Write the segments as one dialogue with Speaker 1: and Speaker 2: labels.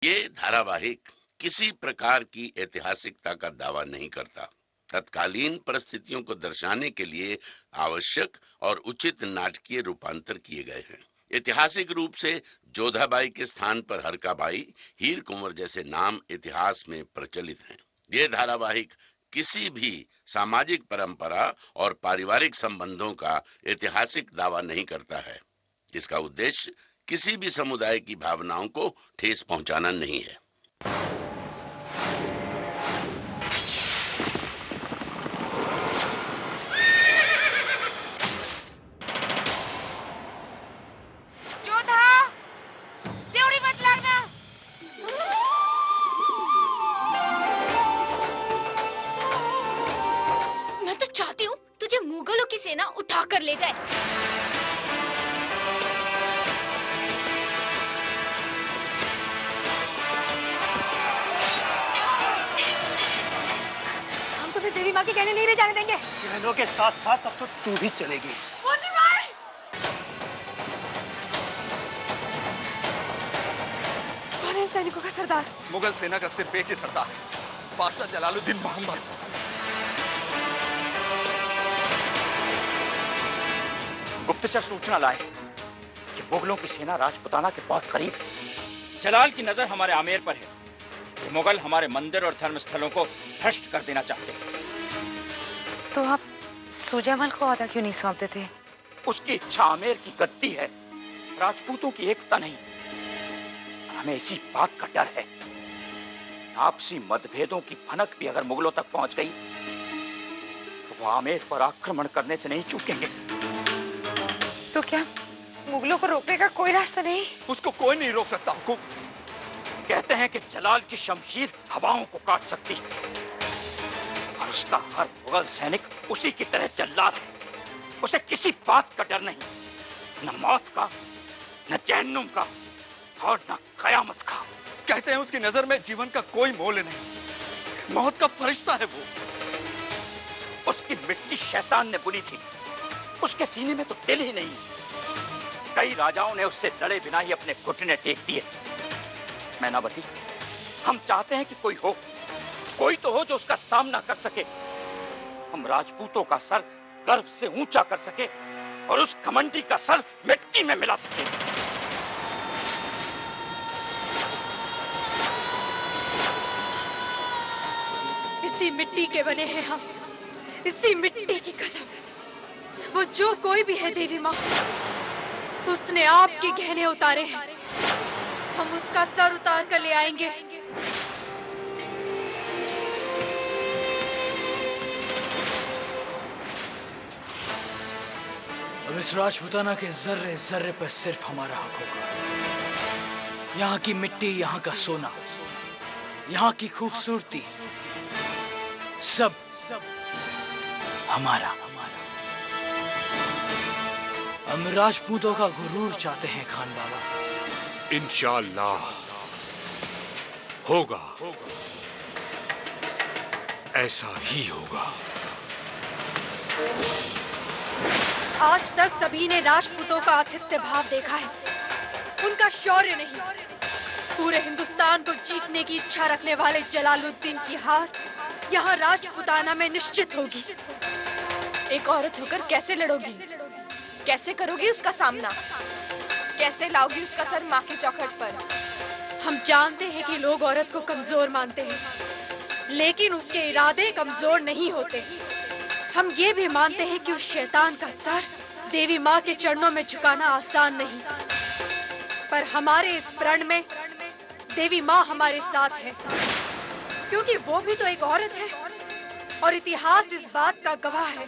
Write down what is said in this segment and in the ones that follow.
Speaker 1: ये धारावाहिक किसी प्रकार की ऐतिहासिकता का दावा नहीं करता। तत्कालीन परिस्थितियों को दर्शाने के लिए आवश्यक और उचित नाटकीय रूपांतर किए गए हैं। ऐतिहासिक रूप से जोधाबाई के स्थान पर हरकाबाई, हीर कुंवर जैसे नाम इतिहास में प्रचलित हैं। ये धारावाहिक किसी भी सामाजिक परंपरा और पारिवारिक संबंधों का ऐतिहासिक दावा नहीं करता है। इसका उद्देश्य किसी भी समुदाय की भावनाओं को ठेस पहुंचाना नहीं है।
Speaker 2: मुगलों की सेना उठा कर ले जाए।
Speaker 3: हम तो फिर देवी माँ के कहने नहीं ले जाने देंगे।
Speaker 4: बहनों के साथ साथ अब तो तू भी चलेगी।
Speaker 3: कौन है सैनिकों का सरदार?
Speaker 5: मुगल सेना का सिर्फ एक ही सरदार है, बादशाह जलालुद्दीन मोहम्मद।
Speaker 4: गुप्तचर सूचना लाए कि मुगलों की सेना राजपुताना के बहुत करीब है। जलाल की नजर हमारे आमेर पर है कि मुगल हमारे मंदिर और धर्म स्थलों को भ्रष्ट कर देना चाहते हैं।
Speaker 3: तो आप सूजामल को औहदा क्यों नहीं सौंप देते?
Speaker 4: उसकी इच्छा आमेर की गद्दी है, राजपूतों की एकता नहीं। हमें इसी बात का डर है, आपसी मतभेदों की भनक भी अगर मुगलों तक पहुंच गई तो वो आमेर पर आक्रमण करने से नहीं चूकेंगे।
Speaker 3: तो क्या मुगलों को रोकने का कोई रास्ता नहीं?
Speaker 5: उसको कोई नहीं रोक सकता। हुकुम
Speaker 4: कहते हैं कि जलाल की शमशीर हवाओं को काट सकती है और उसका हर मुगल सैनिक उसी की तरह जल्लाद है। उसे किसी बात का डर नहीं, न मौत का, न जहन्नुम का और न कयामत का।
Speaker 5: कहते हैं उसकी नजर में जीवन का कोई मोल नहीं, मौत का फरिश्ता है वो।
Speaker 4: उसकी मिट्टी शैतान ने बुनी थी, उसके सीने में तो दिल ही नहीं। कई राजाओं ने उससे लड़े बिना ही अपने घुटने टेक दिए। मैनावती, हम चाहते हैं कि कोई तो हो जो उसका सामना कर सके। हम राजपूतों का सर गर्व से ऊंचा कर सके और उस घमंडी का सर मिट्टी में मिला सके।
Speaker 3: इसी मिट्टी के बने हैं हम, इसी मिट्टी की कसम। वो जो कोई भी है देवी माँ, उसने आपके गहने उतारे हैं, हम उसका सर उतार कर ले आएंगे।
Speaker 6: अब इस राजपुताना के जर्रे जर्रे पर सिर्फ हमारा हक होगा। यहाँ की मिट्टी, यहाँ का सोना, यहाँ की खूबसूरती, सब हमारा। हम राजपूतों का गुरूर चाहते हैं खान बाबा।
Speaker 7: इंशाअल्लाह होगा, ऐसा ही होगा।
Speaker 3: आज तक सभी ने राजपूतों का आतिथ्य भाव देखा है, उनका शौर्य नहीं। पूरे हिंदुस्तान को जीतने की इच्छा रखने वाले जलालुद्दीन की हार यहाँ राजपुताना में निश्चित होगी।
Speaker 2: एक औरत होकर कैसे लड़ोगी? कैसे करोगी उसका सामना? कैसे लाओगी उसका सर माँ की चौखट पर?
Speaker 3: हम जानते हैं कि लोग औरत को कमजोर मानते हैं, लेकिन उसके इरादे कमजोर नहीं होते। हम ये भी मानते हैं कि उस शैतान का सर देवी माँ के चरणों में झुकाना आसान नहीं, पर हमारे इस प्रण में देवी माँ हमारे साथ है, क्योंकि वो भी तो एक औरत है और इतिहास इस बात का गवाह है।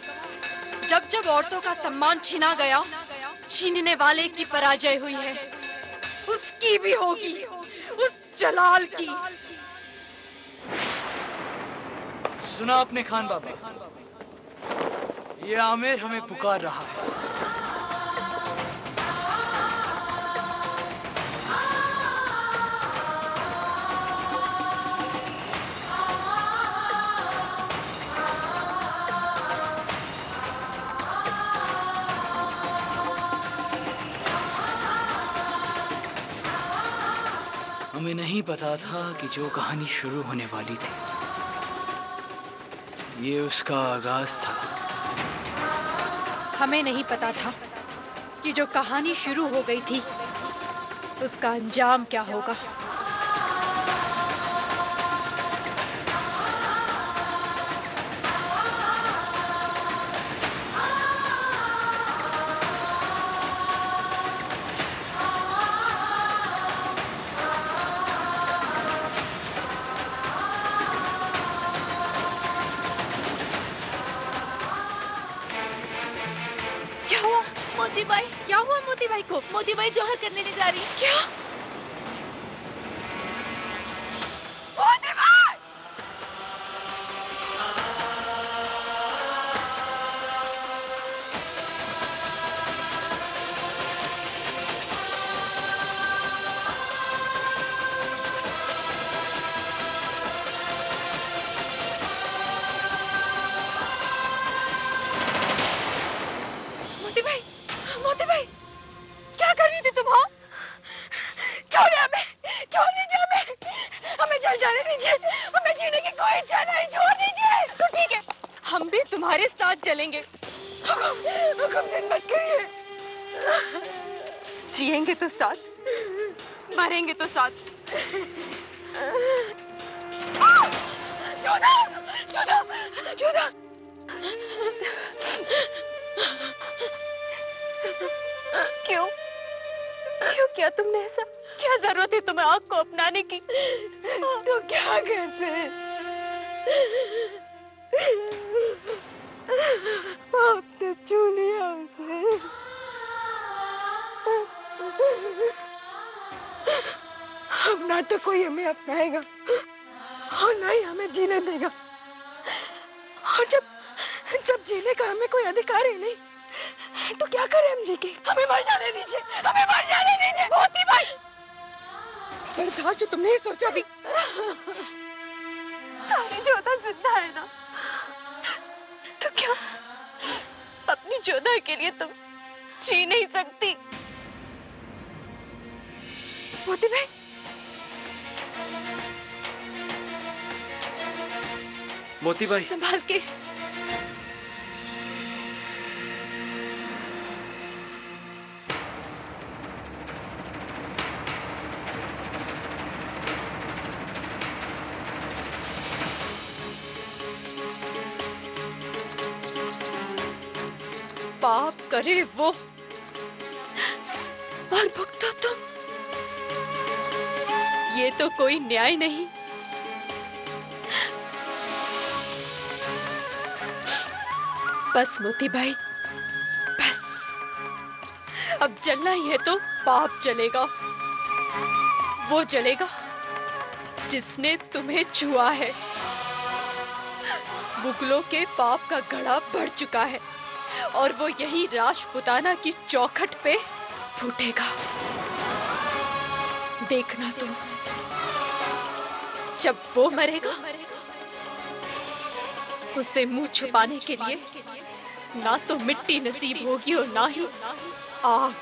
Speaker 3: जब जब औरतों का सम्मान छीना गया, छीनने वाले की पराजय हुई है, उसकी भी होगी, उस जलाल की।
Speaker 6: सुना आपने खान बाबा, ये आमेर हमें पुकार रहा है। हमें नहीं पता था कि जो कहानी शुरू होने वाली थी ये उसका आगाज था।
Speaker 3: हमें नहीं पता था कि जो कहानी शुरू हो गई थी उसका अंजाम क्या होगा।
Speaker 2: मोतीबाई,
Speaker 3: क्या हुआ मोतीबाई को?
Speaker 2: मोतीबाई जौहर करने नहीं जा रही।
Speaker 3: क्या?
Speaker 2: मोतीबाई!
Speaker 3: मोतीबाई, मोतीबाई, क्या कर रही थी तुम? हाँ, छोड़िए हमें, छोड़ दीजिए हमें जल जाने दीजिए, हमें जीने की कोई इच्छा नहीं, छोड़ दीजिए। तो ठीक है, हम भी तुम्हारे साथ चलेंगे। हुक्म दिन मत करिए। जिएंगे तो साथ, मरेंगे तो साथ। जोधा, जोधा, जोधा। क्यों? क्यों किया तुमने ऐसा? क्या जरूरत है तुम्हें आग को अपनाने की? तो क्या करते? आपने छू लिया उसे। अब ना तो कोई हमें अपनाएगा और ना ही हमें जीने देगा। और जब जीने का हमें कोई अधिकार ही नहीं तो क्या करें हम जी के? हमें मर जाने दीजिए, हमें मर जाने दीजिए। मोतीबाई, बर्दाश्त जो तुमने ही सोचा भी। सारी जोधा जिंदा है ना, तो क्या अपनी जोधा के लिए तुम जी नहीं सकती? मोतीबाई,
Speaker 5: मोतीबाई,
Speaker 3: संभाल के। पाप करे वो और भुगतो तुम, ये तो कोई न्याय नहीं। बस मोतीबाई, बस। अब जलना ही है तो पाप जलेगा, वो जलेगा जिसने तुम्हें छुआ है। मुगलों के पाप का घड़ा बढ़ चुका है और वो यही राजपुताना की चौखट पे फूटेगा। देखना तुम, जब वो मरेगा उसे मुंह छुपाने के लिए ना तो मिट्टी नसीब होगी और ना ही आग।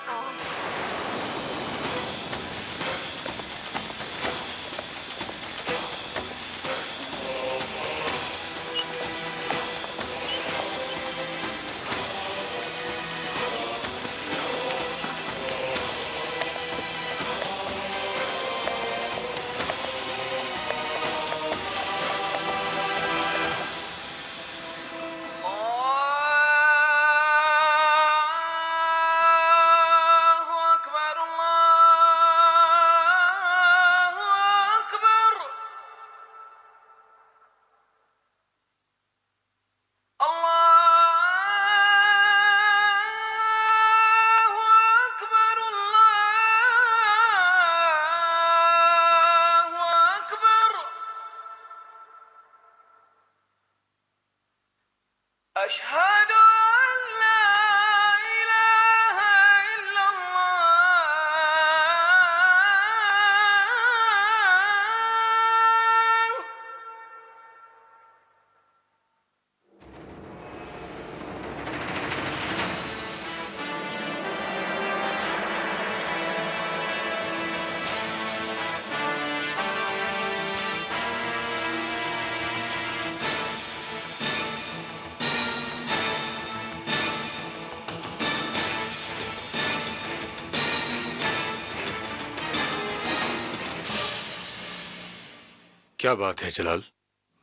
Speaker 7: क्या बात है जलाल?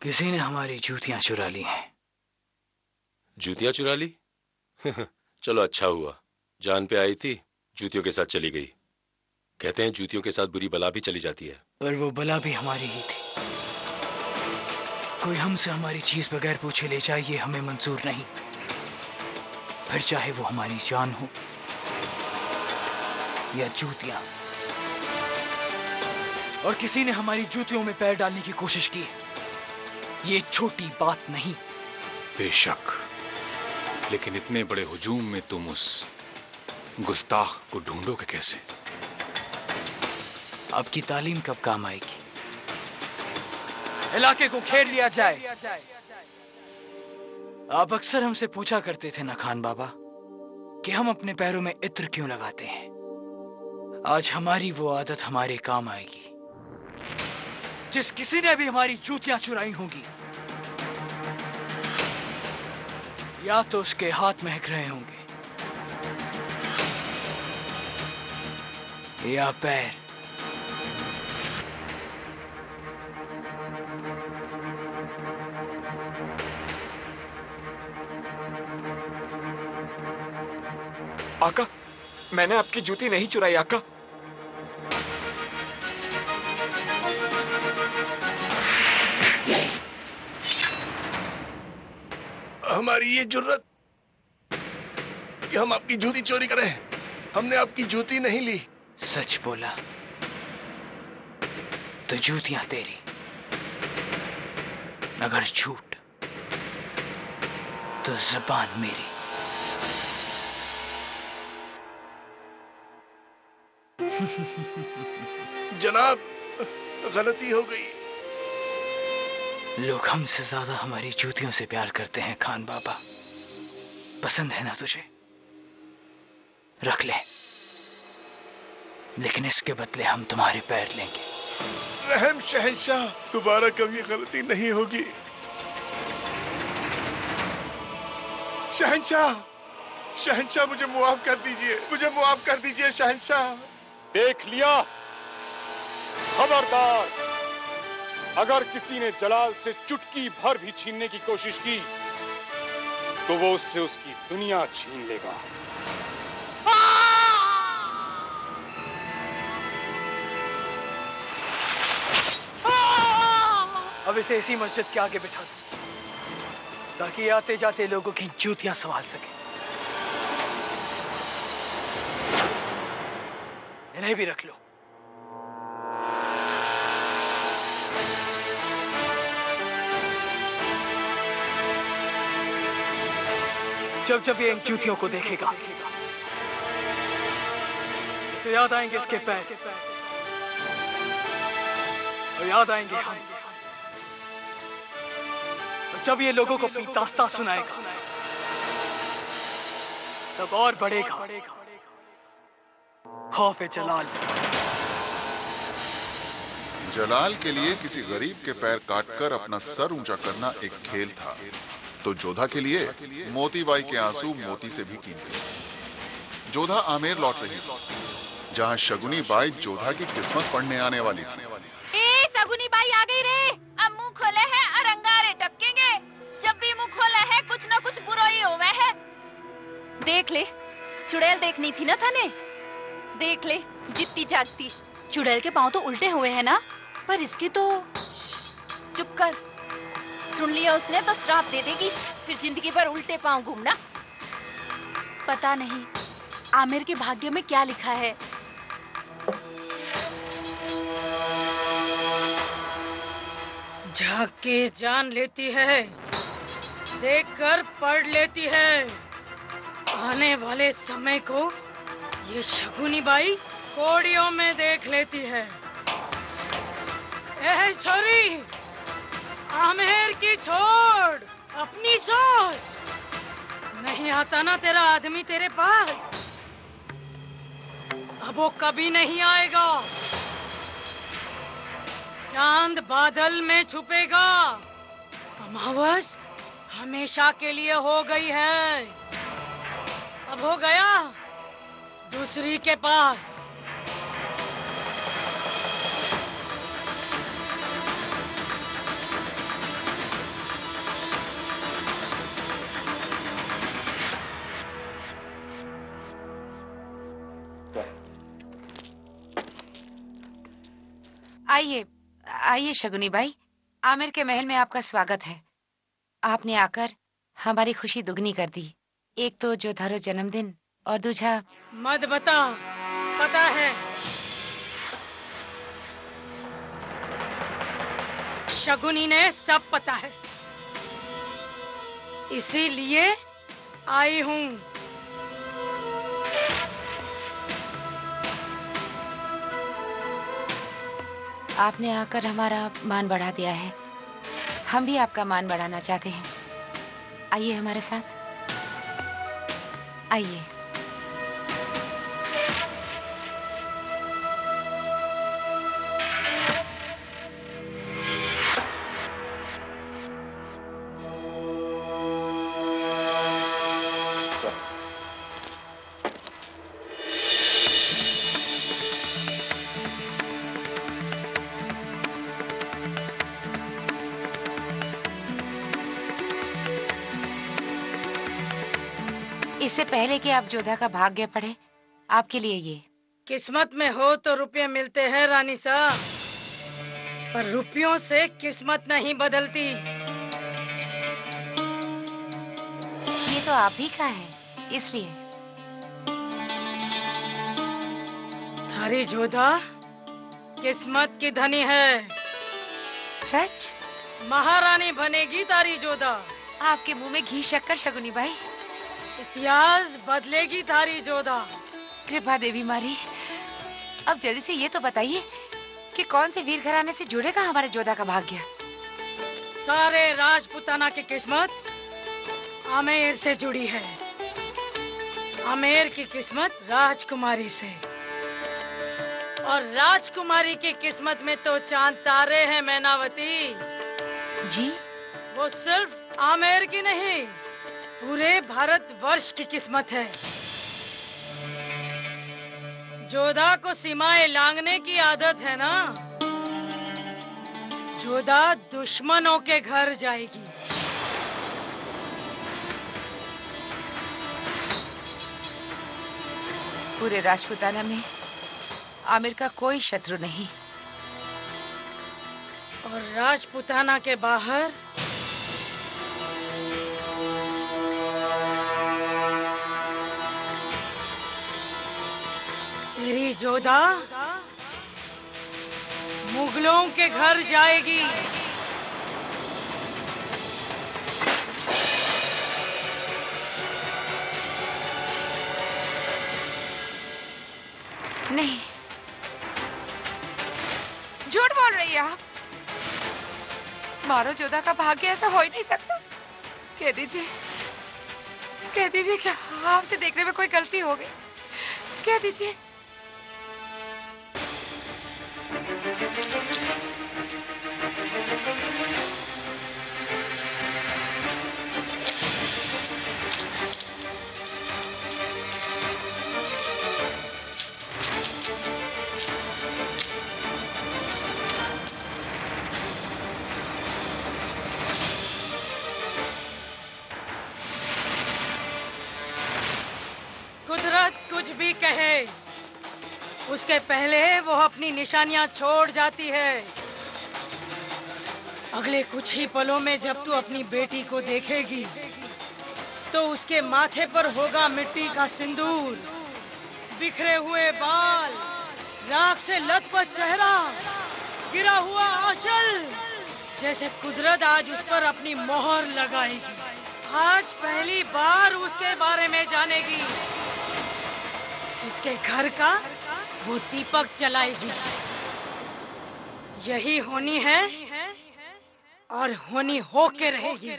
Speaker 6: किसी ने हमारी जूतियां चुरा ली हैं।
Speaker 8: जूतियां चुरा ली? चलो अच्छा हुआ, जान पे आई थी, जूतियों के साथ चली गई। कहते हैं जूतियों के साथ बुरी बला भी चली जाती है।
Speaker 6: पर वो बला भी हमारी ही थी। कोई हमसे हमारी चीज बगैर पूछे ले जाए ये हमें मंजूर नहीं, फिर चाहे वो हमारी जान हो या जूतियां। और किसी ने हमारी जूतियों में पैर डालने की कोशिश की। ये छोटी बात नहीं।
Speaker 7: बेशक, लेकिन इतने बड़े हुजूम में तुम उस गुस्ताख को ढूंढोगे कैसे?
Speaker 6: आपकी तालीम कब काम आएगी? इलाके को घेर लिया जाए। आप अक्सर हमसे पूछा करते थे ना खान बाबा कि हम अपने पैरों में इत्र क्यों लगाते हैं। आज हमारी वो आदत हमारे काम आएगी। जिस किसी ने भी हमारी जूतियां चुराई होंगी, या तो उसके हाथ महक रहे होंगे या पैर।
Speaker 5: आका, मैंने आपकी जूती नहीं चुराई आका।
Speaker 9: हमारी ये जुर्रत कि हम आपकी जूती चोरी करें। हमने आपकी जूती नहीं ली।
Speaker 6: सच बोला तो जूतियां तेरी, अगर झूठ तो जुबान मेरी।
Speaker 9: जनाब, गलती हो गई।
Speaker 6: लोग हमसे ज्यादा हमारी जूतियों से प्यार करते हैं खान बाबा। पसंद है ना तुझे? रख ले, लेकिन इसके बदले हम तुम्हारे पैर लेंगे।
Speaker 9: रहम शहंशाह, दोबारा कभी गलती नहीं होगी। शहंशाह, शहंशाह मुझे मुआफ कर दीजिए, मुझे मुआफ कर दीजिए शहंशाह।
Speaker 5: देख लिया, खबरदार, अगर किसी ने जलाल से चुटकी भर भी छीनने की कोशिश की तो वो उससे उसकी दुनिया छीन लेगा।
Speaker 6: अब इसे इसी मस्जिद के आगे बिठा दो ताकि आते जाते लोगों की जूतियां संभाल सके। इन्हें भी रख लो। जब जब ये इन जूतियों को देखेगा तो याद आएंगे इसके पैर और याद आएंगे हम। और जब ये लोगों को अपनी दास्तां सुनाएगा तब और बढ़ेगा खौफ जलाल।
Speaker 10: जलाल के लिए किसी गरीब के पैर काटकर अपना सर ऊंचा करना एक खेल था, तो जोधा के लिए मोतीबाई के आंसू मोती से भी कीमती। जोधा आमेर लौट रही थी, जहां शगुनी बाई जोधा की किस्मत पढ़ने आने वाली थी।
Speaker 2: ए, शगुनी बाई आ गई रे। अब मुंह खोले है और अंगारे टपकेंगे। जब भी मुंह खोला है कुछ न कुछ बुराई होवे है। देख ले, चुड़ैल देखनी थी ना थाने। देख ले, जितती जागती।
Speaker 3: चुड़ैल के पांव तो उल्टे हुए हैं ना, पर इसके तो।
Speaker 2: चुप कर, सुन लिया उसने तो श्राप दे देगी, फिर जिंदगी भर उल्टे पांव घूमना।
Speaker 3: पता नहीं आमिर के भाग्य में क्या लिखा है।
Speaker 11: झांक के जान लेती है, देखकर पढ़ लेती है। आने वाले समय को ये शगुनी बाई कोड़ियों में देख लेती है। ए छोरी, आमेर की छोड़, अपनी सोच। नहीं आता ना तेरा आदमी तेरे पास, अब वो कभी नहीं आएगा। चांद बादल में छुपेगा, अमावस हमेशा के लिए हो गई है। अब हो गया दूसरी के पास।
Speaker 12: आइए आइए शगुनी बाई, आमिर के महल में आपका स्वागत है। आपने आकर हमारी खुशी दुगनी कर दी। एक तो जोधारो जन्मदिन और दूसरा।
Speaker 11: मत बता, पता है। शगुनी ने सब पता है, इसीलिए आई हूँ।
Speaker 12: आपने आकर हमारा मान बढ़ा दिया है, हम भी आपका मान बढ़ाना चाहते हैं। आइए हमारे साथ, आइए। इससे पहले कि आप जोधा का भाग्य पढ़े, आपके लिए ये।
Speaker 11: किस्मत में हो तो रुपये मिलते हैं रानी साहब, पर रुपयों से किस्मत नहीं बदलती।
Speaker 12: ये तो आप ही का है, इसलिए।
Speaker 11: थारी जोधा किस्मत की धनी है।
Speaker 12: सच?
Speaker 11: महारानी बनेगी तारी जोधा।
Speaker 12: आपके मुंह में घी शक्कर शगुनी बाई।
Speaker 11: इतिहास बदलेगी थारी जोधा।
Speaker 12: कृपा देवी मारी, अब जल्दी से ये तो बताइए कि कौन से वीर घराने से जुड़ेगा हमारे जोधा का भाग्य?
Speaker 11: सारे राजपुताना की किस्मत आमेर से जुड़ी है। आमेर की किस्मत राजकुमारी से, और राजकुमारी की किस्मत में तो चांद तारे हैं मैनावती
Speaker 12: जी।
Speaker 11: वो सिर्फ आमेर की नहीं, पूरे भारतवर्ष की किस्मत है। जोधा को सीमाएं लांघने की आदत है ना, जोधा दुश्मनों के घर जाएगी।
Speaker 12: पूरे राजपुताना में आमिर का कोई शत्रु नहीं,
Speaker 11: और राजपुताना के बाहर तेरी जोधा मुगलों के घर जाएगी।
Speaker 12: नहीं, झूठ बोल रही है आप। मारो जोधा का भाग्य, ऐसा हो ही नहीं सकता। कह दीजिए क्या आपसे देखने में कोई गलती हो गई? कह दीजिए।
Speaker 11: कुदरत कुछ भी कहे, उसके पहले वो अपनी निशानियां छोड़ जाती है। अगले कुछ ही पलों में जब तू अपनी बेटी को देखेगी तो उसके माथे पर होगा मिट्टी का सिंदूर, बिखरे हुए बाल, राख से लथपथ चेहरा, गिरा हुआ आंचल, जैसे कुदरत आज उस पर अपनी मोहर लगाएगी। आज पहली बार उसके बारे में जानेगी, जिसके घर का वो दीपक जलाएगी। यही होनी है और होनी होके रहेगी।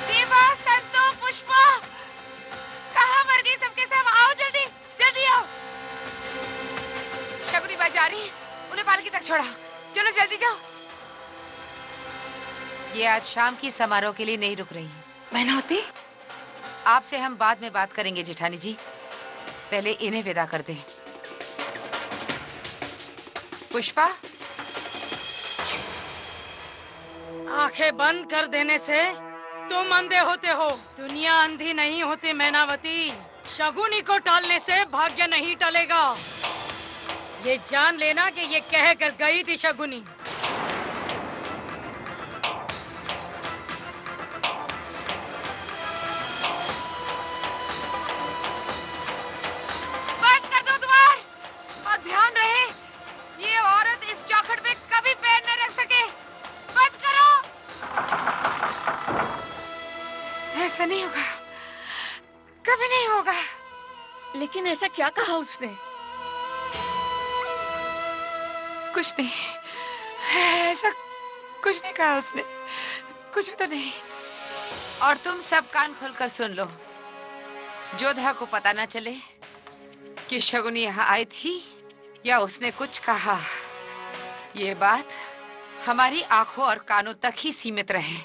Speaker 12: देवा, संतो, पुष्पा, कहाँ मर गई सबके सब? आओ जल्दी, जल्दी आओ। शगुनी बाई जा रही, उन्हें पालकी तक छोड़ा। चलो जल्दी जाओ। ये आज शाम की समारोह के लिए नहीं रुक रही है।
Speaker 2: मैनावती,
Speaker 12: आपसे हम बाद में बात करेंगे जेठानी जी, पहले इन्हें विदा कर दें। पुष्पा,
Speaker 11: आंखें बंद कर देने से तुम अंधे होते हो, दुनिया अंधी नहीं होती मैनावती। शगुनी को टालने से भाग्य नहीं टलेगा, ये जान लेना कि ये कह कर गई थी शगुनी।
Speaker 12: बंद कर दो द्वार और ध्यान रहे ये औरत इस चौखट पे कभी पैर न रख सके। बंद करो। ऐसा नहीं होगा, कभी नहीं होगा।
Speaker 3: लेकिन ऐसा क्या कहा उसने?
Speaker 12: कुछ नहीं, ऐसा कुछ नहीं कहा उसने, कुछ भी तो नहीं। और तुम सब कान खोलकर सुन लो, जोधा को पता न चले कि शगुनी यहाँ आई थी या उसने कुछ कहा। ये बात हमारी आंखों और कानों तक ही सीमित रहे।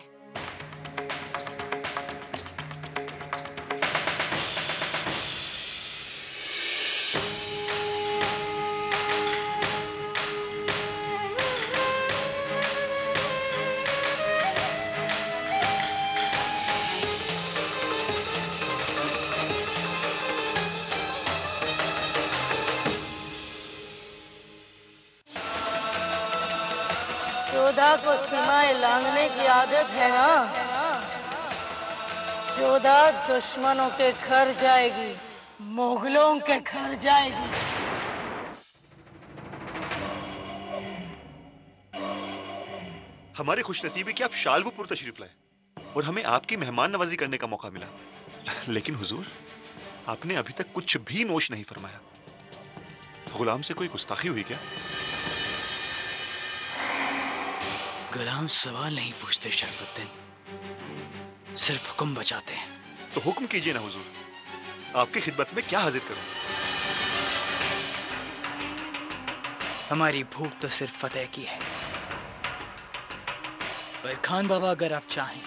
Speaker 11: जोधा को सीमाएं लांघने की आदत है ना। जोधा दुश्मनों के घर जाएगी, मुगलों के घर जाएगी।
Speaker 13: हमारी खुशनसीबी कि आप शालबुपुर तशरीफ लाए और हमें आपकी मेहमान नवाजी करने का मौका मिला। लेकिन हुजूर, आपने अभी तक कुछ भी नोश नहीं फरमाया। गुलाम से कोई गुस्ताखी हुई क्या?
Speaker 6: गुलाम सवाल नहीं पूछते शरफुद्दीन, सिर्फ हुक्म बजाते हैं।
Speaker 13: तो हुक्म कीजिए ना हुजूर, आपकी खिदमत में क्या हाजिर करूं?
Speaker 6: हमारी भूख तो सिर्फ फतेह की है, पर खान बाबा अगर आप चाहें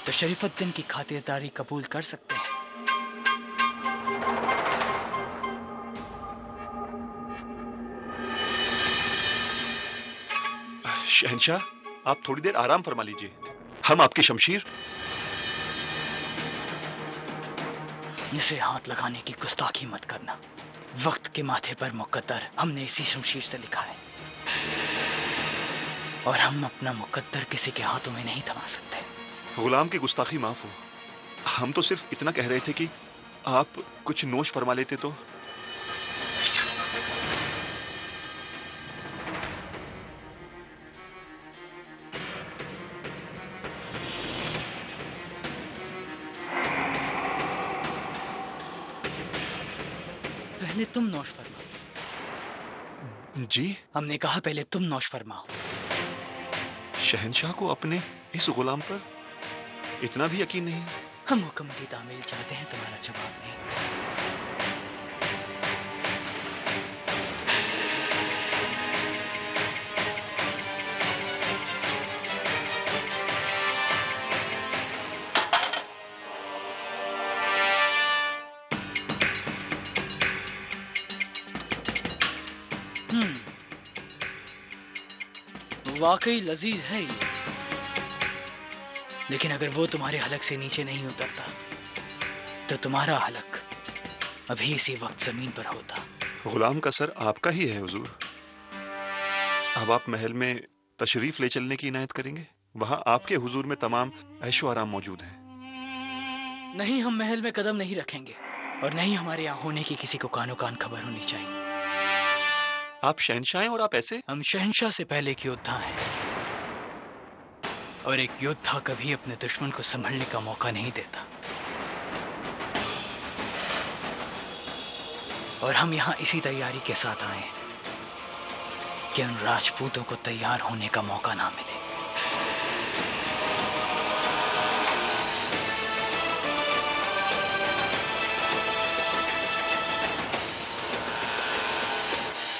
Speaker 6: तो शरीफुद्दीन की खातिरदारी कबूल कर सकते हैं।
Speaker 13: शहंशाह, आप थोड़ी देर आराम फरमा लीजिए, हम आपकी शमशीर।
Speaker 6: इसे हाथ लगाने की गुस्ताखी मत करना। वक्त के माथे पर मुकद्दर हमने इसी शमशीर से लिखा है, और हम अपना मुकद्दर किसी के हाथों में नहीं थमा सकते।
Speaker 13: गुलाम की गुस्ताखी माफ हो, हम तो सिर्फ इतना कह रहे थे कि आप कुछ नोश फरमा लेते तो।
Speaker 6: पहले तुम नौश फरमाओ।
Speaker 13: जी?
Speaker 6: हमने कहा पहले तुम नौश फरमाओ।
Speaker 13: शहंशाह को अपने इस गुलाम पर इतना भी यकीन नहीं?
Speaker 6: हम हुक्म की तामील चाहते हैं, तुम्हारा जवाब नहीं। वाकई लजीज है ये, लेकिन अगर वो तुम्हारे हलक से नीचे नहीं उतरता तो तुम्हारा हलक अभी इसी वक्त जमीन पर होता।
Speaker 13: गुलाम का सर आपका ही है हुजूर। अब आप महल में तशरीफ ले चलने की इनायत करेंगे? वहां आपके हुजूर में तमाम ऐशो आराम मौजूद है।
Speaker 6: नहीं, हम महल में कदम नहीं रखेंगे, और नहीं हमारे यहाँ होने की किसी को कानो कान खबर होनी चाहिए।
Speaker 13: आप शहंशाह हैं और आप ऐसे?
Speaker 6: हम शहंशाह से पहले एक योद्धा हैं, और एक योद्धा कभी अपने दुश्मन को संभलने का मौका नहीं देता। और हम यहां इसी तैयारी के साथ आए कि उन राजपूतों को तैयार होने का मौका ना मिले।